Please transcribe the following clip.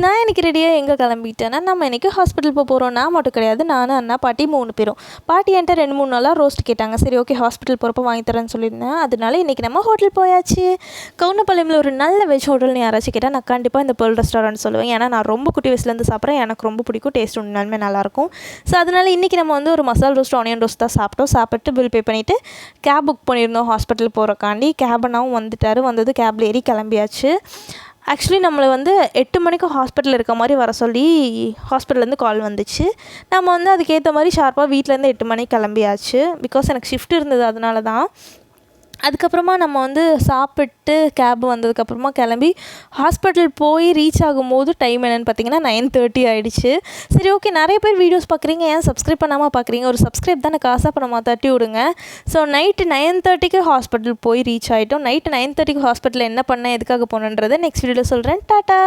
நான் இன்றைக்கி ரெடியாக எங்கே கிளம்பிட்டேன்னா, நம்ம இன்றைக்கி ஹாஸ்பிட்டல் போகிறோம். நான் மட்டும் கிடையாது, நானும் அண்ணா பாட்டி 3 பேரும். பாட்டி என்கிட்ட 2-3 நாளாக ரோஸ்ட் கேட்டாங்க. சரி ஓகே ஹாஸ்பிட்டல் போகிறப்ப வாங்கி தரேன்னு சொல்லியிருந்தேன். அதனால இன்றைக்கி நம்ம ஹோட்டல் போயாச்சு. கவுண்டபாளையமில் ஒரு நல்ல வெஜ் ஹோட்டல்னு யாராச்சும் கேட்டால் நான் கண்டிப்பாக இந்த பேர்ல் ரெஸ்டாரண்ட் சொல்லுவேன். ஏன்னா நான் ரொம்ப குட்டி வயசுலேருந்து சாப்பிட்றேன். எனக்கு ரொம்ப பிடிக்கும். டேஸ்ட் உண்மையாலுமே நல்லாயிருக்கும். ஸோ அதனால் இன்றைக்கி நம்ம வந்து ஒரு மசாலா ரோஸ்ட் ஆனியன் ரோஸ்ட் தான் சாப்பிட்டோம். சாப்பிட்டு பில் பே பண்ணிவிட்டு கேப் புக் பண்ணியிருந்தோம் ஹாஸ்பிட்டல் போகிறக்காண்டி. கேபனாவும் வந்துட்டார். வந்தது கேபில் ஏறி கிளம்பியாச்சு. ஆக்சுவலி நம்மளை வந்து 8 மணிக்கு ஹாஸ்பிட்டல் இருக்க மாதிரி வர சொல்லி ஹாஸ்பிட்டல்லேருந்து கால் வந்துச்சு. நம்ம வந்து அதுக்கேற்ற மாதிரி ஷார்ப்பாக வீட்டிலேருந்து 8 மணிக்கு கிளம்பியாச்சு. பிகாஸ் எனக்கு ஷிஃப்ட் இருந்தது, அதனால தான். அதுக்கப்புறமா நம்ம வந்து சாப்பிட்டு கேப் வந்ததுக்கப்புறமா கிளம்பி ஹாஸ்பிட்டல் போய் ரீச் ஆகும்போது டைம் என்னென்னு பார்த்தீங்கன்னா 9:30 ஆகிடுச்சு. சரி ஓகே, நிறைய பேர் வீடியோஸ் பார்க்குறீங்க, ஏன் சப்ஸ்கிரைப் பண்ணாமல் பார்க்குறீங்க? ஒரு சப்ஸ்கிரைப் தானே, காசாக பண்ணாமல் தட்டி விடுங்க. ஸோ நைட்டு 9:30க்கு ஹாஸ்பிட்டல் போய் ரீச் ஆகிட்டோம். நைட்டு 9:30க்கு ஹாஸ்பிட்டலில் என்ன பண்ணேன், எதுக்காக போனேன்றதை நெக்ஸ்ட் வீடியோவில் சொல்கிறேன். டாட்டா.